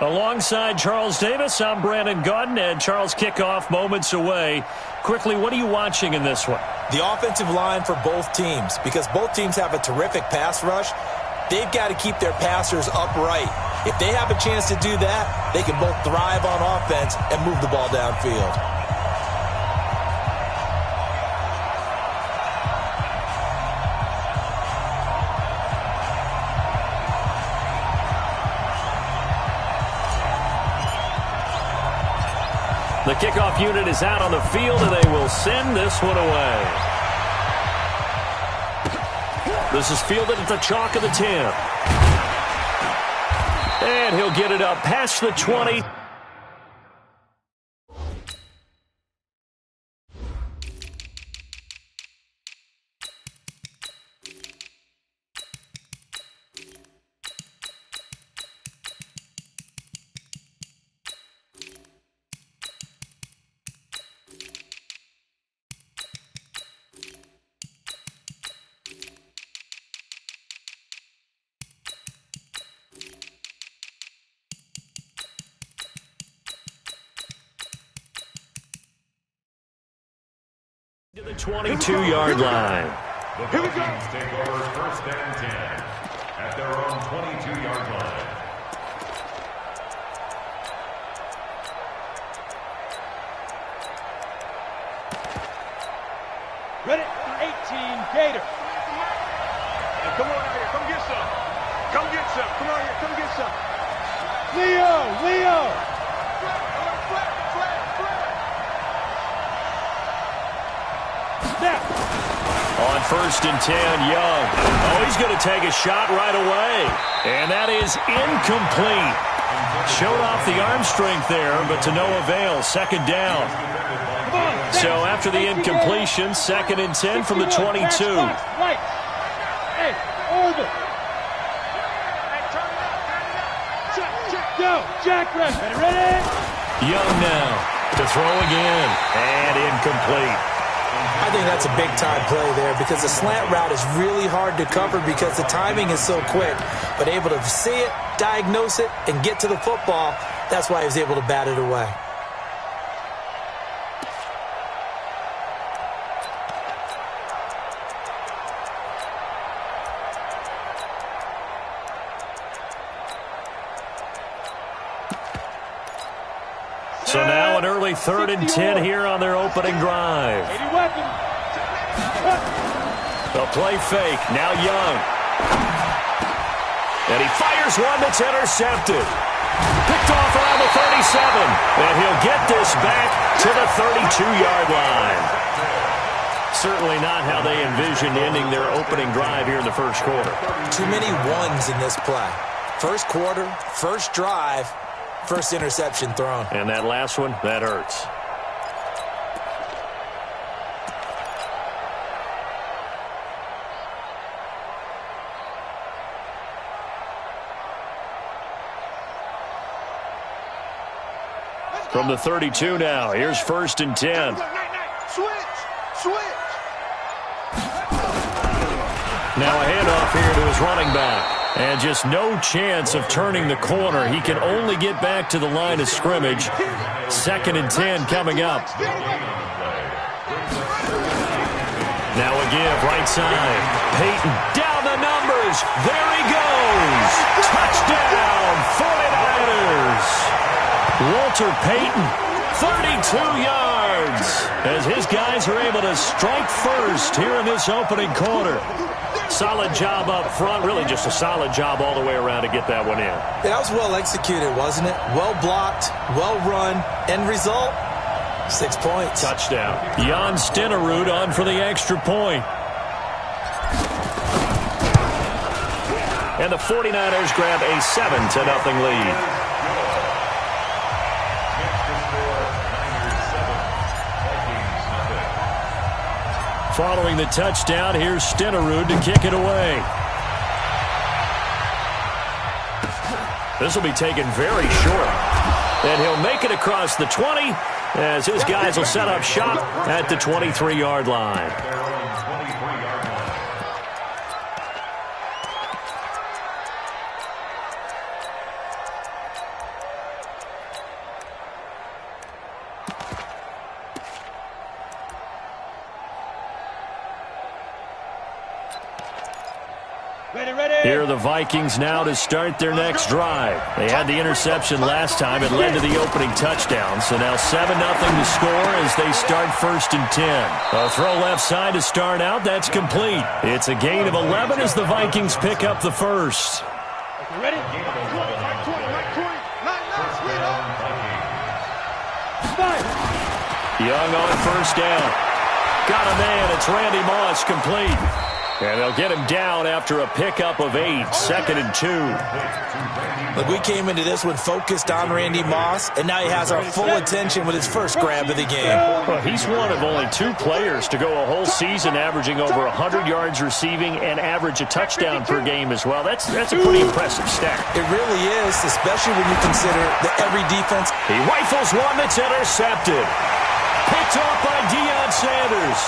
Alongside Charles Davis, I'm Brandon Gaudin, and Charles, kickoff moments away. Quickly, what are you watching in this one? The offensive line for both teams, because both teams have a terrific pass rush. They've got to keep their passers upright. If they have a chance to do that, they can both thrive on offense and move the ball downfield. The kickoff unit is out on the field, and they will send this one away. This is fielded at the chalk of the 10. And he'll get it up past the 20. To the 22-yard line. The Vikings take over first and 10 at their own 22-yard line. Ready? 18, Gator. Now come on out here. Come get some. Come get some. Come on here. Come get some. Leo. On first and 10, Young. Oh, he's going to take a shot right away. And that is incomplete. Showed off the arm strength there, but to no avail. Second down. So after the incompletion, second and 10 from the 22. Right. Hey, over. Go, Jack ready? Young now to throw again. And incomplete. I think that's a big-time play there because the slant route is really hard to cover because the timing is so quick. But able to see it, diagnose it, and get to the football, that's why he was able to bat it away. So now an early 3rd and 10 here on their opening drive. A play fake. Now Young. And he fires one that's intercepted. Picked off around the 37. And he'll get this back to the 32-yard line. Certainly not how they envisioned ending their opening drive here in the first quarter. Too many ones in this play. First quarter, first drive. First interception thrown. And that last one, that hurts. From the 32 now, here's first and 10. Switch. Now a handoff here to his running back. And just no chance of turning the corner. He can only get back to the line of scrimmage. Second and 10 coming up. Now a give, right side. Peyton down the numbers. There he goes. Touchdown, 49ers. Walter Payton, 32 yards. As his guys are able to strike first here in this opening quarter. Solid job up front. Really just a solid job all the way around to get that one in. Yeah, that was well executed, wasn't it? Well blocked, well run. End result, 6 points. Touchdown. Jan Stenerud on for the extra point. And the 49ers grab a 7-0 lead. Following the touchdown, here's Stenerud to kick it away. This will be taken very short. And he'll make it across the 20 as his guys will set up shop at the 23-yard line. Here are the Vikings now to start their next drive. They had the interception last time. It led to the opening touchdown. So now 7-0 to score as they start 1st and 10. A throw left side to start out. That's complete. It's a gain of 11 as the Vikings pick up the first. Ready? Young on 1st down. Got a man. It's Randy Moss, complete. And they'll get him down after a pickup of 8, 2nd and 2. Look, we came into this one focused on Randy Moss, and now he has our full attention with his first grab of the game. Well, he's one of only 2 players to go a whole season averaging over 100 yards receiving and average a touchdown per game as well. That's a pretty impressive stat. It really is, especially when you consider that every defense. He rifles one that's intercepted. Picked off by Deion Sanders.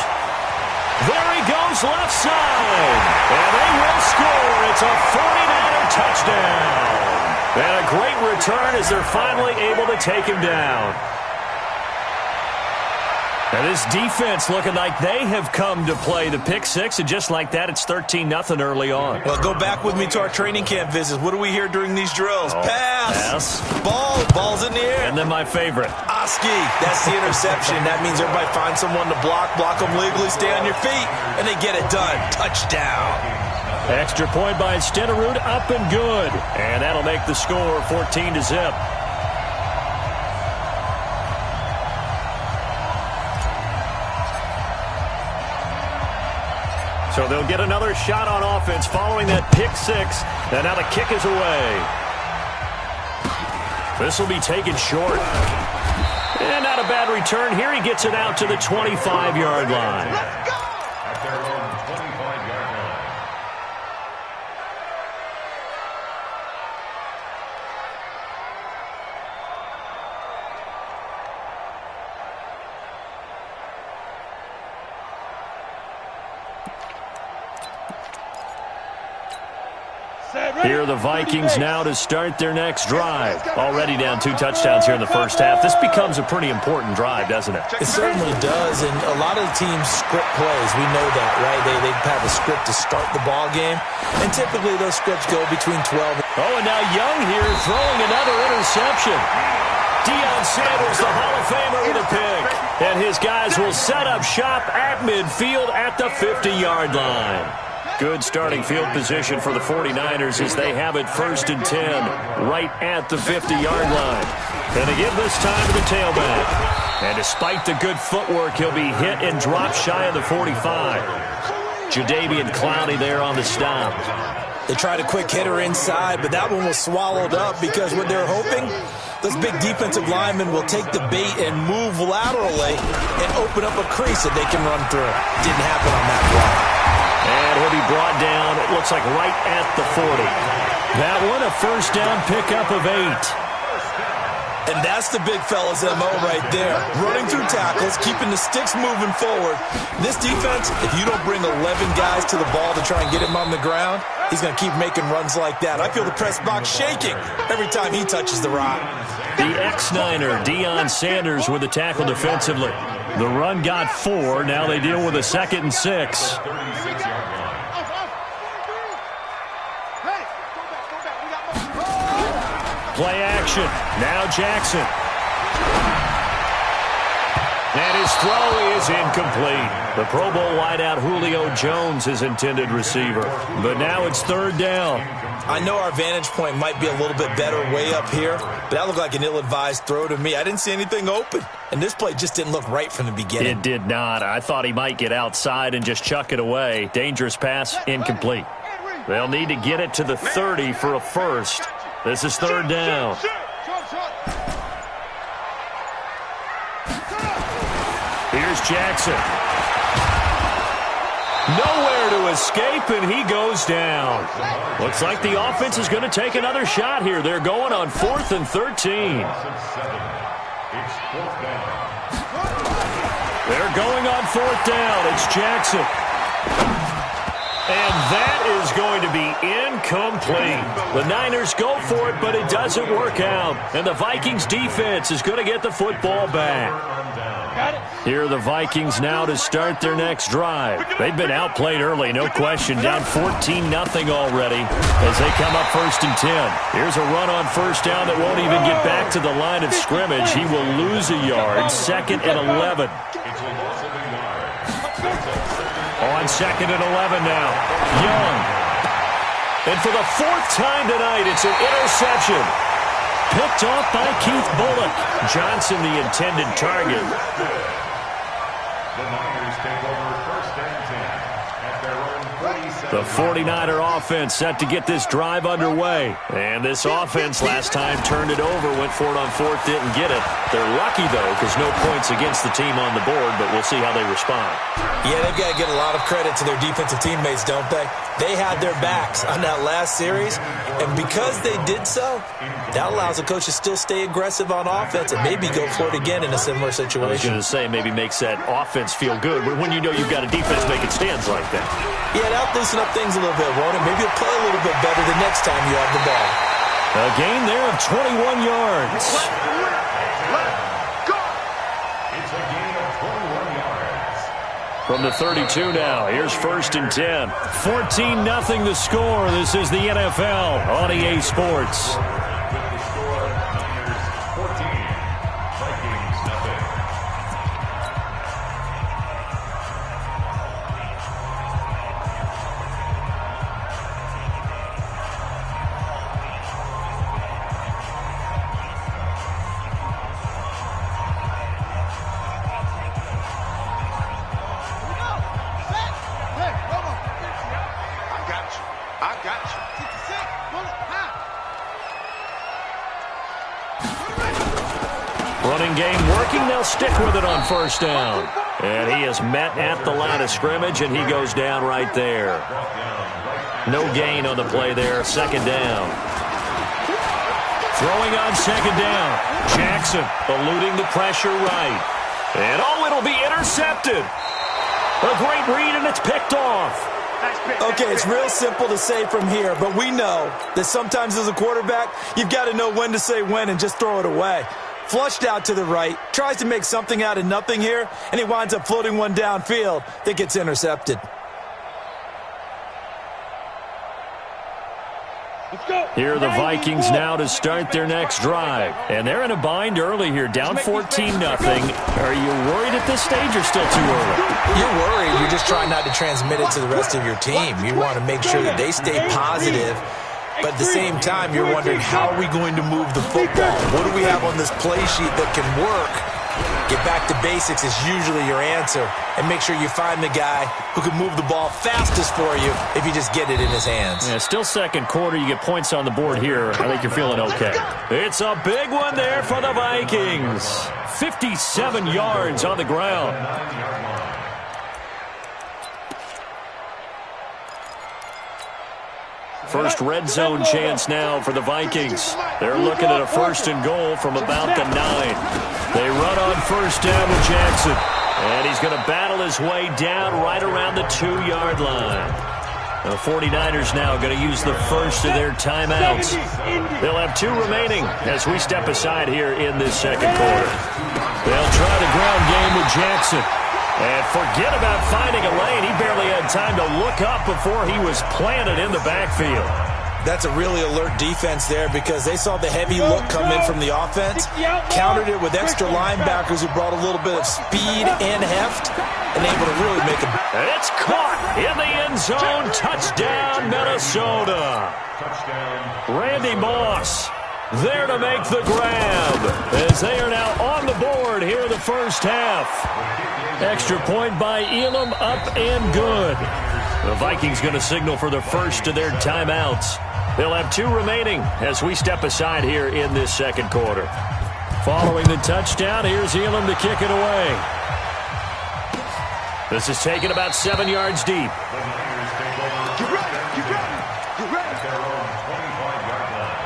There he goes left side. And they will score. It's a 49er touchdown. And a great return as they're finally able to take him down. And this defense looking like they have come to play the pick six, and just like that, it's 13-0 early on. Well, go back with me to our training camp visits. What do we hear during these drills? Pass. Ball's in the air. And then my favorite. Oski, that's the interception. That means everybody finds someone to block them legally, stay on your feet, and they get it done. Touchdown. Extra point by Stenerud, up and good. And that'll make the score 14-0. So they'll get another shot on offense following that pick six. And now the kick is away. This will be taken short. And not a bad return. Here he gets it out to the 25-yard line. At their own 25-yard line. Here are the Vikings now to start their next drive. Already down 2 touchdowns here in the first half. This becomes a pretty important drive, doesn't it? It certainly does, and a lot of the teams script plays. We know that, right? They have a script to start the ball game, and typically those scripts go between 12. Oh, and now Young here throwing another interception. Deion Sanders, the Hall of Famer, with a pick. And his guys will set up shop at midfield at the 50-yard line. Good starting field position for the 49ers as they have it 1st and 10 right at the 50-yard line. And they give this time to the tailback. And despite the good footwork, he'll be hit and dropped shy of the 45. Jadeveon Clowney there on the stop. They tried a quick hitter inside, but that one was swallowed up because what they're hoping, those big defensive linemen will take the bait and move laterally and open up a crease that they can run through. Didn't happen on that play. And he'll be brought down, it looks like right at the 40. That one, a 1st down pickup of 8. And that's the big fella's MO right there. Running through tackles, keeping the sticks moving forward. This defense, if you don't bring 11 guys to the ball to try and get him on the ground, he's going to keep making runs like that. I feel the press box shaking every time he touches the rock. The ex-Niner, Deion Sanders, with the tackle defensively. The run got 4. Now they deal with a 2nd and 6. Play action. Now Jackson. And his throw is incomplete. The Pro Bowl wideout Julio Jones is intended receiver. But now it's 3rd down. I know our vantage point might be a little bit better way up here, but that looked like an ill-advised throw to me. I didn't see anything open, and this play just didn't look right from the beginning. It did not. I thought he might get outside and just chuck it away. Dangerous pass, incomplete. They'll need to get it to the 30 for a first. This is 3rd down. Here's Jackson. Nowhere to escape, and he goes down. Looks like the offense is going to take another shot here. They're going on 4th and 13. They're going on 4th down. It's Jackson. And that is going to be Incomplete. The Niners go for it, but it doesn't work out. And the Vikings defense is going to get the football back. Got it. Here are the Vikings now to start their next drive. They've been outplayed early, no question. Down 14-0 already as they come up 1st and 10. Here's a run on first down that won't even get back to the line of scrimmage. He will lose a yard. 2nd and 11. On 2nd and 11 now. Young. And for the 4th time tonight, it's an interception. Picked off by Keith Bullock. Johnson, the intended target. The Niners take over 1st and 10 at their own 47. The 49er offense set to get this drive underway. And this offense last time turned it over, went for it on 4th, didn't get it. They're lucky, though, because no points against the team on the board, but we'll see how they respond. Yeah, they've got to get a lot of credit to their defensive teammates, don't they? They had their backs on that last series, and because they did so, that allows the coach to still stay aggressive on offense and maybe go for it again in a similar I was situation. going to say maybe makes that offense feel good, but when you know you've got a defense making stands like that. Yeah, that'll loosen up things a little bit, won't it? Maybe you'll play a little bit better the next time you have the ball. A gain there of 21 yards. It's a gain of 21 yards. From the 32 now, here's 1st and 10. 14-0 the score. This is the NFL on EA Sports. With the score, Niners 14, Vikings nothing. I got you. Running game working. They'll stick with it on 1st down. And he is met at the line of scrimmage, and he goes down right there. No gain on the play there. 2nd down. Throwing on 2nd down. Jackson eluding the pressure right. And it'll be intercepted. A great read, and it's picked off. Okay, it's real simple to say from here, but we know that sometimes as a quarterback, you've got to know when to say when and just throw it away. Flushed out to the right, tries to make something out of nothing here, and he winds up floating one downfield that gets intercepted. Let's go. Here are the Vikings now to start their next drive. And they're in a bind early here, down 14-0. Are you worried at this stage or still too early? You're worried. You're just trying not to transmit it to the rest of your team. You want to make sure that they stay positive. But at the same time, you're wondering, how are we going to move the football? What do we have on this play sheet that can work? Get back to basics is usually your answer. And make sure you find the guy who can move the ball fastest for you if you just get it in his hands. Yeah, still 2nd quarter. You get points on the board here. I think you're feeling okay. It's a big one there for the Vikings. 57 yards on the ground. First red zone chance now for the Vikings. They're looking at a 1st and goal from about the 9. They run on 1st down with Jackson. And he's going to battle his way down right around the 2-yard line. The 49ers now going to use the first of their timeouts. They'll have 2 remaining as we step aside here in this 2nd quarter. They'll try the ground game with Jackson. And forget about finding a lane. He barely had time to look up before he was planted in the backfield. That's a really alert defense there because they saw the heavy look come in from the offense, countered it with extra linebackers who brought a little bit of speed and heft, and able to really make a... It's caught in the end zone. Touchdown, Minnesota. Randy Moss there to make the grab as they are now on the board here in the 1st half. Extra point by Elam, up and good. The Vikings going to signal for the first of their timeouts. They'll have 2 remaining as we step aside here in this 2nd quarter. Following the touchdown, here's Elam to kick it away. This is taken about 7 yards deep. You ready? You ready? You ready? At their own 25-yard line.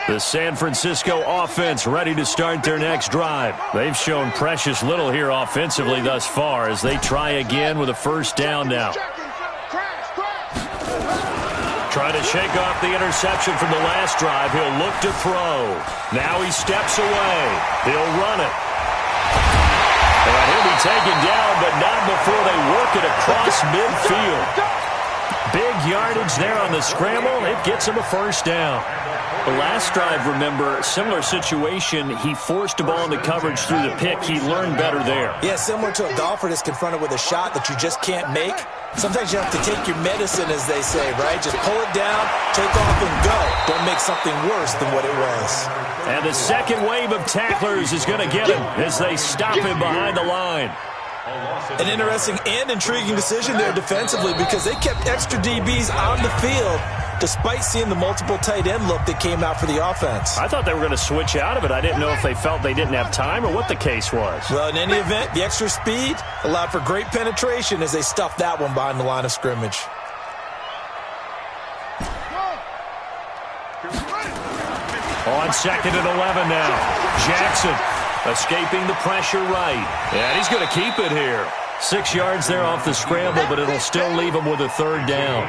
The San Francisco offense ready to start their next drive. They've shown precious little here offensively thus far as they try again with a first down now. Trying to shake off the interception from the last drive. He'll look to throw. Now he steps away. He'll run it. And he'll be taken down, but not before they work it across midfield. Big yardage there on the scramble. It gets him a first down. The last drive, remember, similar situation. He forced a ball into coverage through the pick. He learned better there. Yeah, similar to a golfer that's confronted with a shot that you just can't make. Sometimes you have to take your medicine, as they say, right? Just pull it down, take off, and go. Don't make something worse than what it was. And the second wave of tacklers is going to get him as they stop him behind the line. An interesting and intriguing decision there defensively because they kept extra DBs on the field despite seeing the multiple tight end look that came out for the offense. I thought they were going to switch out of it. I didn't know if they felt they didn't have time or what the case was. Well, in any event, the extra speed allowed for great penetration as they stuffed that one behind the line of scrimmage. On 2nd and 11 now. Jackson escaping the pressure right. And he's going to keep it here. 6 yards there off the scramble, but it'll still leave him with a third down.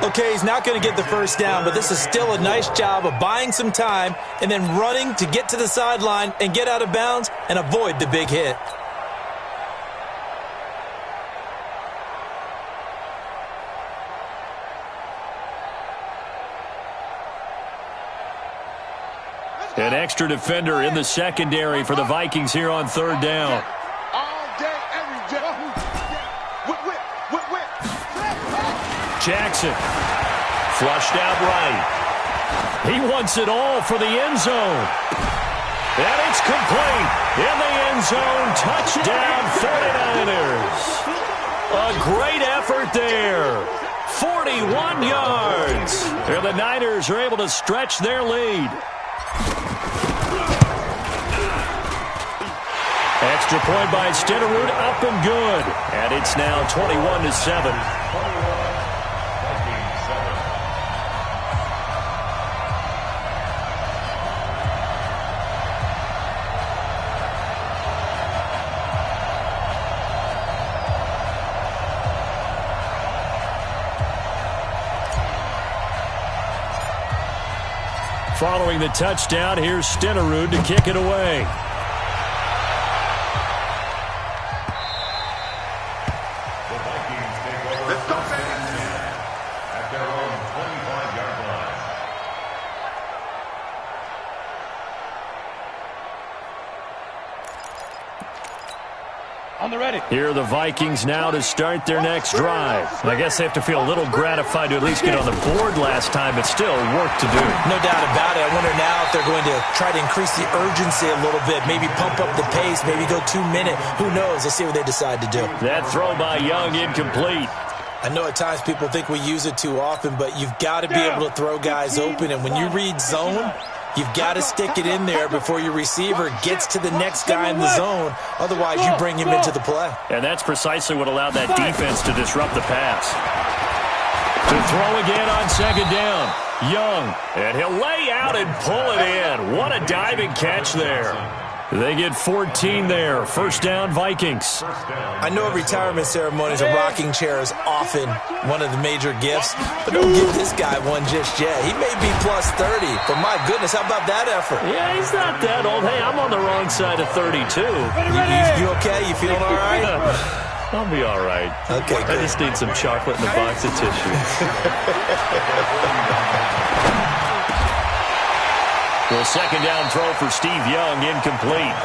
Okay, he's not going to get the first down, but this is still a nice job of buying some time and then running to get to the sideline and get out of bounds and avoid the big hit. An extra defender in the secondary for the Vikings here on third down. Jackson, flushed out right. He wants it all for the end zone. And it's complete. In the end zone, touchdown 49ers. A great effort there. 41 yards. And the Niners are able to stretch their lead. Extra point by Stenerud, up and good. And it's now 21-7. Following the touchdown, here's Stenerud to kick it away. Here are the Vikings now to start their next drive. I guess they have to feel a little gratified to at least get on the board last time, but still work to do. No doubt about it. I wonder now if they're going to try to increase the urgency a little bit, maybe pump up the pace, maybe go 2 minute. Who knows? Let's see what they decide to do. That throw by Young incomplete. I know at times people think we use it too often, but you've got to be able to throw guys open, and when you read zone, you've got to stick it in there before your receiver gets to the next guy in the zone. Otherwise, you bring him into the play. And that's precisely what allowed that defense to disrupt the pass. To throw again on second down. Young. And he'll lay out and pull it in. What a diving catch there. They get 14 there. First down, Vikings. I know at retirement ceremonies, a rocking chair is often one of the major gifts, but don't give this guy one just yet. He may be plus 30, but my goodness, how about that effort? Yeah, he's not that old. Hey, I'm on the wrong side of 32. You okay? You feeling all right? I'll be all right. Okay, I just need some chocolate and a box of tissue. Well, second down throw for Steve Young, incomplete.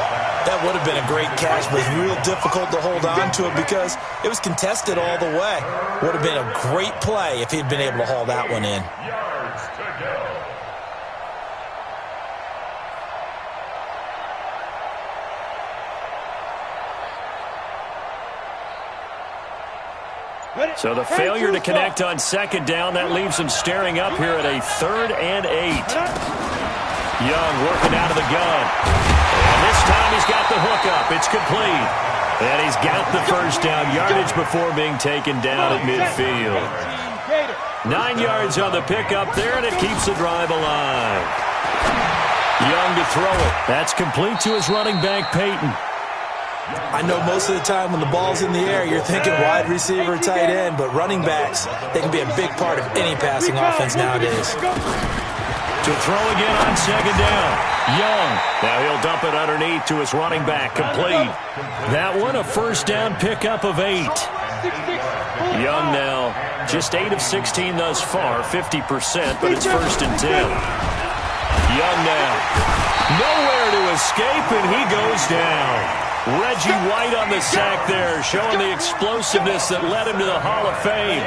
That would have been a great catch, but it's real difficult to hold on to it because it was contested all the way. Would have been a great play if he'd been able to haul that one in. So the failure to connect on second down, that leaves him staring up here at a 3rd and 8. Young working out of the gun. And this time he's got the hook up. It's complete. And he's got the first down. Yardage before being taken down at midfield. 9 yards on the pickup there, and it keeps the drive alive. Young to throw it. That's complete to his running back, Peyton. I know most of the time when the ball's in the air, you're thinking wide receiver, tight end, but running backs, they can be a big part of any passing offense nowadays. To throw again on second down. Young. Now he'll dump it underneath to his running back. Complete. That one a first down pickup of 8. Young now just 8 of 16 thus far, 50%, but it's first and 10. Young now. Nowhere to escape, and he goes down. Reggie White on the sack there, showing the explosiveness that led him to the Hall of Fame.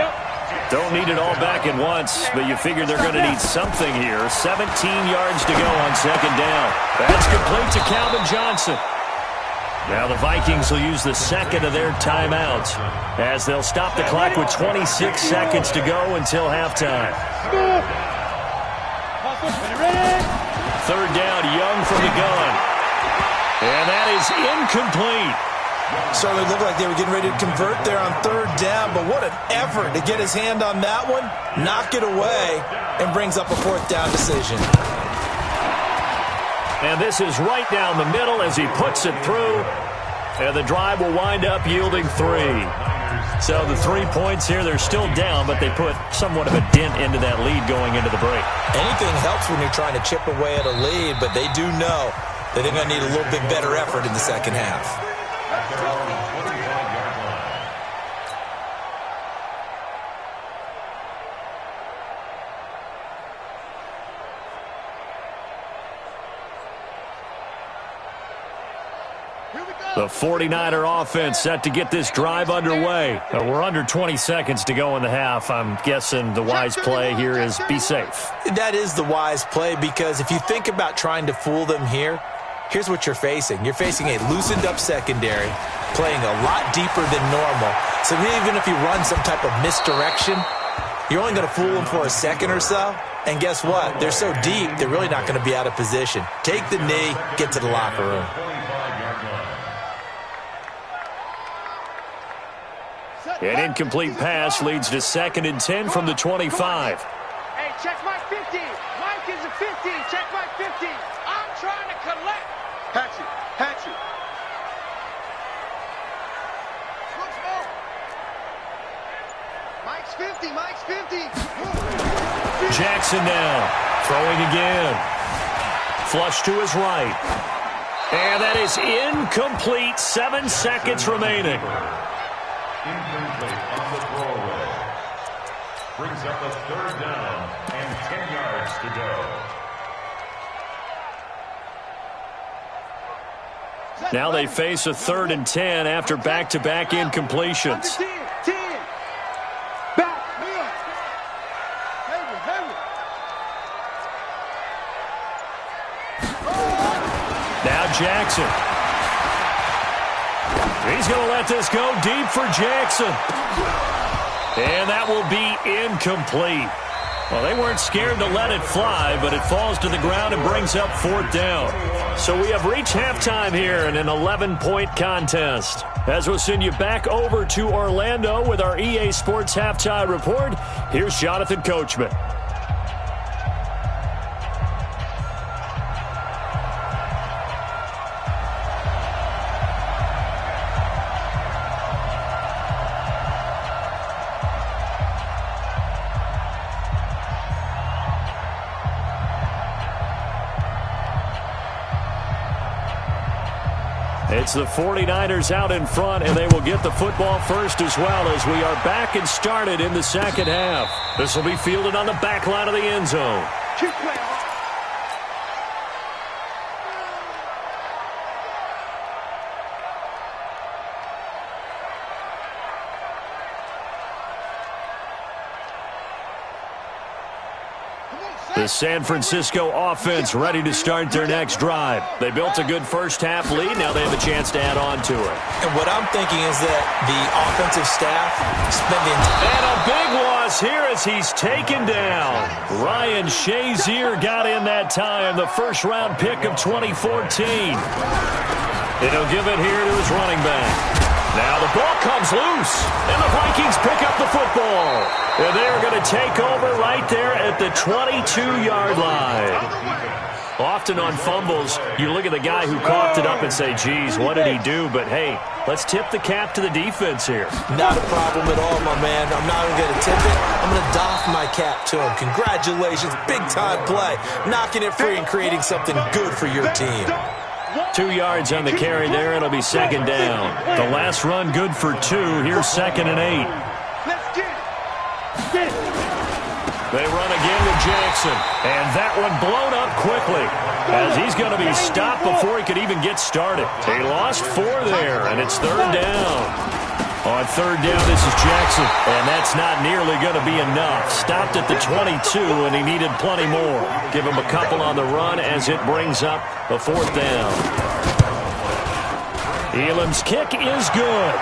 Don't need it all back at once, but you figure they're going to need something here. 17 yards to go on second down. That's complete to Calvin Johnson. Now the Vikings will use the second of their timeouts as they'll stop the clock with 26 seconds to go until halftime. Third down, Young from the gun. And that is incomplete. Certainly looked like they were getting ready to convert there on third down, but what an effort to get his hand on that one, knock it away, and brings up a fourth down decision. And this is right down the middle as he puts it through, and the drive will wind up yielding 3. So the 3 points here, they're still down, but they put somewhat of a dent into that lead going into the break. Anything helps when you're trying to chip away at a lead, but they do know that they're going to need a little bit better effort in the second half. The 49er offense set to get this drive underway. We're under 20 seconds to go in the half. I'm guessing the wise play here is be safe. That is the wise play, because if you think about trying to fool them here, here's what you're facing. You're facing a loosened-up secondary, playing a lot deeper than normal. So even if you run some type of misdirection, you're only going to fool them for a second or so. And guess what? They're so deep, they're really not going to be out of position. Take the knee, get to the locker room. An incomplete pass leads to 2nd and 10 from the 25. Hey, check Mike 50. Mike is a 50. Check Mike 50. I'm trying to collect. Hatchet. Hatchet. Look, smoke. Mike's 50. Mike's 50. Jackson now. Throwing again. Flush to his right. And that is incomplete. 7 seconds remaining. Incomplete on the throwaway. Brings up a third down and 10 yards to go. Now they face a 3rd and 10 after back-to-back incompletions. 10. Back. Hayward. Now Jackson. He's going to let this go deep for Jackson. And that will be incomplete. Well, they weren't scared to let it fly, but it falls to the ground and brings up 4th down. So we have reached halftime here in an 11-point contest. As we'll send you back over to Orlando with our EA Sports Halftime Report, here's Jonathan Coachman. It's the 49ers out in front, and they will get the football first as well as we are back and started in the second half. This will be fielded on the back line of the end zone. Keep playing. The San Francisco offense ready to start their next drive. They built a good first-half lead. Now they have a chance to add on to it. And what I'm thinking is that the offensive staff spending... And a big loss here as he's taken down. Ryan Shazier got in that time, the first-round pick of 2014. And he'll give it here to his running back. Now the ball comes loose, and the Vikings pick up the football. And they are going to take over right there at the 22-yard line. often on fumbles, you look at the guy who coughed it up and say, geez, what did he do? But, hey, let's tip the cap to the defense here. Not a problem at all, my man. I'm not even going to tip it. I'm going to doff my cap to him. Congratulations. Big-time play. Knocking it free and creating something good for your team. 2 yards on the carry there. It'll be second down. The last run good for 2. Here's 2nd and 8. Let's get it. Get it. They run again with Jackson. And that one blown up quickly as he's going to be stopped before he could even get started. He lost 4 there, and it's 3rd down. On 3rd down, this is Jackson, and that's not nearly going to be enough. Stopped at the 22, and he needed plenty more. Give him a couple on the run as it brings up a 4th down. Elam's kick is good.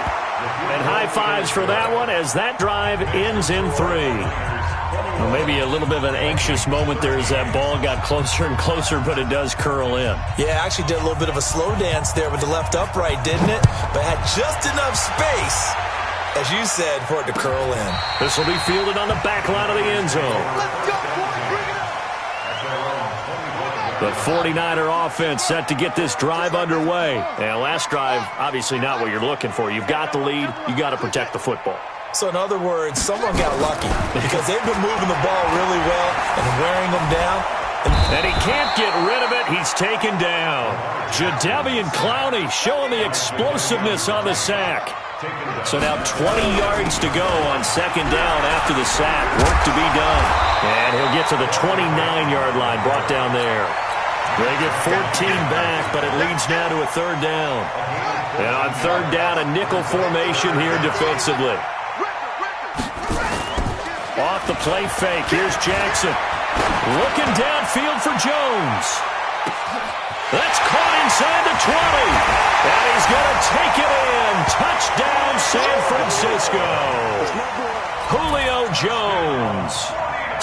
And high fives for that one as that drive ends in 3. Well, maybe a little bit of an anxious moment there as that ball got closer and closer, but it does curl in. Yeah, actually did a little bit of a slow dance there with the left upright, didn't it? But had just enough space, as you said, for it to curl in. This will be fielded on the back line of the end zone. Let's go, boys. Bring it up. The 49er offense set to get this drive underway. And last drive, obviously not what you're looking for. You've got the lead. You got to protect the football. So in other words, someone got lucky because they've been moving the ball really well and wearing them down. And he can't get rid of it. He's taken down. Jadeveon Clowney showing the explosiveness on the sack. So now 20 yards to go on 2nd down after the sack. Work to be done. And he'll get to the 29-yard line, brought down there. They get 14 back, but it leads now to a 3rd down. And on 3rd down, a nickel formation here defensively. Off the play fake, here's Jackson. Looking downfield for Jones. That's caught inside the 20. And he's going to take it in. Touchdown, San Francisco. Julio Jones.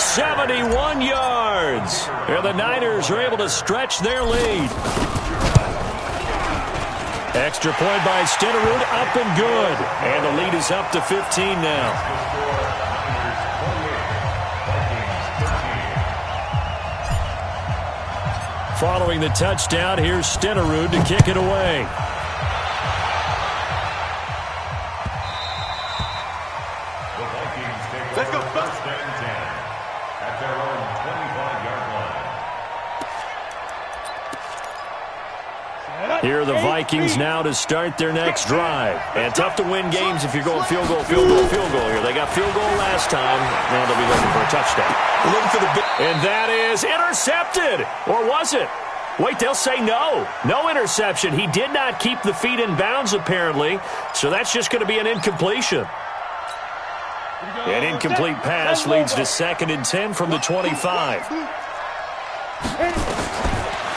71 yards. And the Niners are able to stretch their lead. Extra point by Stenerud, up and good. And the lead is up to 15 now. Following the touchdown, here's Stenerud to kick it away. Let's go. 1st and 10 at their own 25-yard line. Here are the Vikings now to start their next drive. And tough to win games if you're going field goal, field goal, field goal here. They got field goal last time. Now they'll be looking for a touchdown. Looking for the big. And that is intercepted. Or was it? Wait, they'll say no. No interception. He did not keep the feet in bounds, apparently. So that's just going to be an incompletion. An incomplete pass leads to 2nd and 10 from the 25.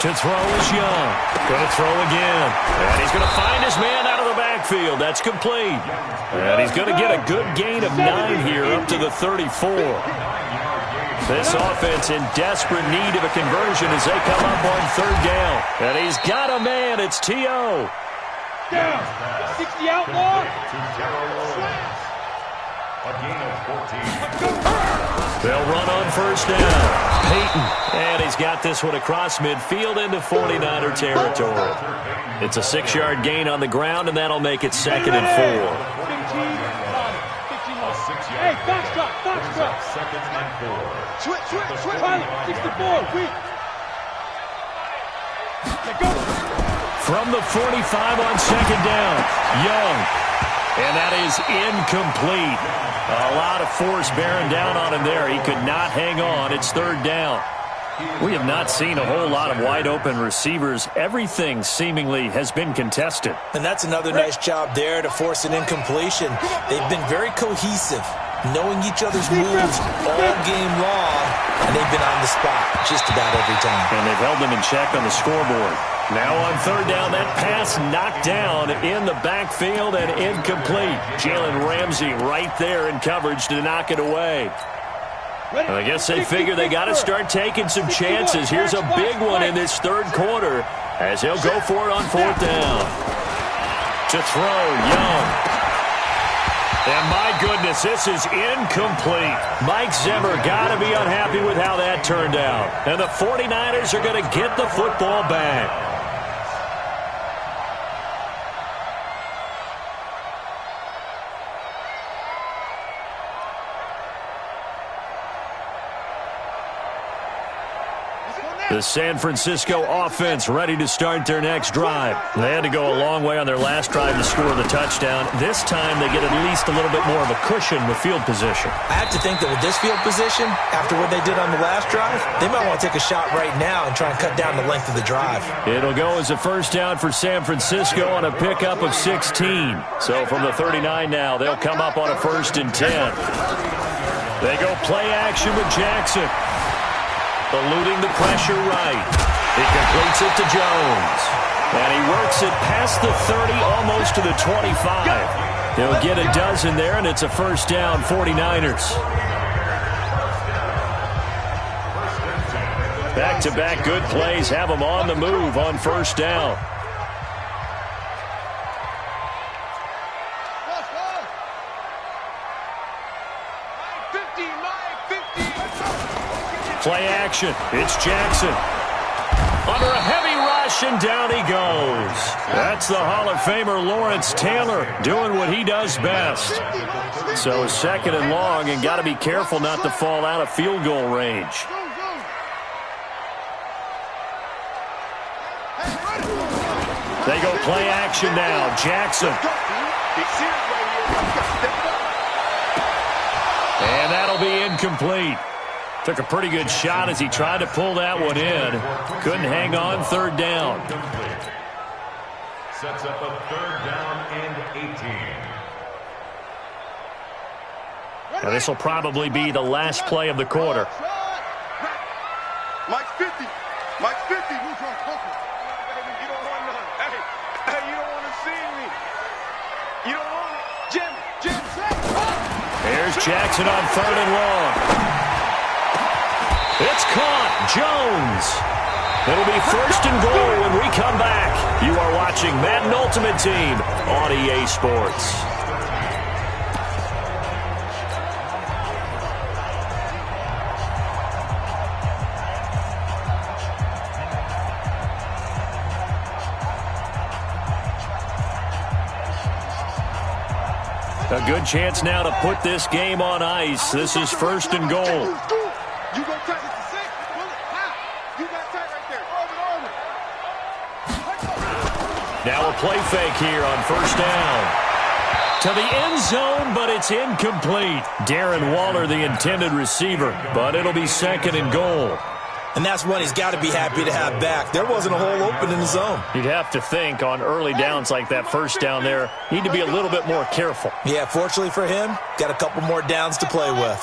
To throw is Young. Going to throw again. And he's going to find his man out of the backfield. That's complete. And he's going to get a good gain of 9 here up to the 34. This offense in desperate need of a conversion as they come up on 3rd down. And he's got a man. It's T.O. Down. 60 outlaw. A gain of 14. They'll run on 1st down. Peyton. And he's got this one across midfield into 49er territory. It's a 6-yard gain on the ground, and that'll make it 2nd and 4. Hey, foxtrot, foxtrot. 2nd and 4. Switch. Tyler, 64, weak. From the 45 on 2nd down, Young. And that is incomplete. A lot of force bearing down on him there. He could not hang on. It's 3rd down. We have not seen a whole lot of wide-open receivers. Everything seemingly has been contested. And that's another nice job there to force an incompletion. They've been very cohesive, knowing each other's moves all game long, and they've been on the spot just about every time. And they've held them in check on the scoreboard. Now on 3rd down, that pass knocked down in the backfield and incomplete. Jalen Ramsey right there in coverage to knock it away. And I guess they figure they got to start taking some chances. Here's a big one in this 3rd quarter as he'll go for it on 4th down. To throw, Young. And my goodness, this is incomplete. Mike Zimmer got to be unhappy with how that turned out. And the 49ers are going to get the football back. The San Francisco offense ready to start their next drive. They had to go a long way on their last drive to score the touchdown. This time they get at least a little bit more of a cushion with field position. I have to think that with this field position, after what they did on the last drive, they might want to take a shot right now and try and cut down the length of the drive. It'll go as a first down for San Francisco on a pickup of 16. So from the 39 now, they'll come up on a 1st and 10. They go play action with Jackson. Eluding the pressure right. He completes it to Jones. And he works it past the 30, almost to the 25. He'll get a dozen there, and it's a first down, 49ers. Back-to-back good plays have them on the move on first down. Play action. It's Jackson. Under a heavy rush, and down he goes. That's the Hall of Famer Lawrence Taylor doing what he does best. So 2nd and long, and got to be careful not to fall out of field goal range. They go play action now. Jackson. And that'll be incomplete. Took a pretty good shot as he tried to pull that one in. Couldn't hang on, 3rd down. Sets up a 3rd down and 18. Now this will probably be the last play of the quarter. Mike's 50. Mike's 50. You don't want none. Hey, you don't want to see me. You don't want it. Jim. Here's Jackson on 3rd and long. It's caught. Jones. It'll be 1st and goal when we come back. You are watching Madden Ultimate Team on EA Sports. A good chance now to put this game on ice. This is 1st and goal. You go tight. It's a 6. You got tight right there. Now a play fake here on 1st down. To the end zone, but it's incomplete. Darren Waller, the intended receiver, but it'll be 2nd and goal. And that's one he's got to be happy to have back. There wasn't a hole open in the zone. You'd have to think on early downs like that 1st down there, need to be a little bit more careful. Yeah, fortunately for him, got a couple more downs to play with.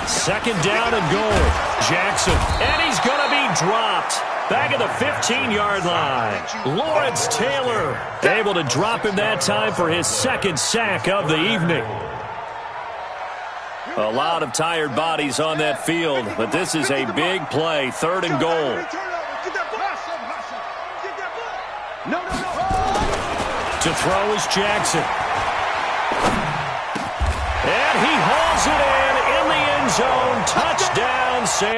2nd down and goal. Jackson. And he's going to be dropped. Back at the 15-yard line. Lawrence Taylor able to drop him that time for his 2nd sack of the evening. A lot of tired bodies on that field, but this is a big play. 3rd and goal. To throw is Jackson. And he hauls it in the end zone. Touchdown, San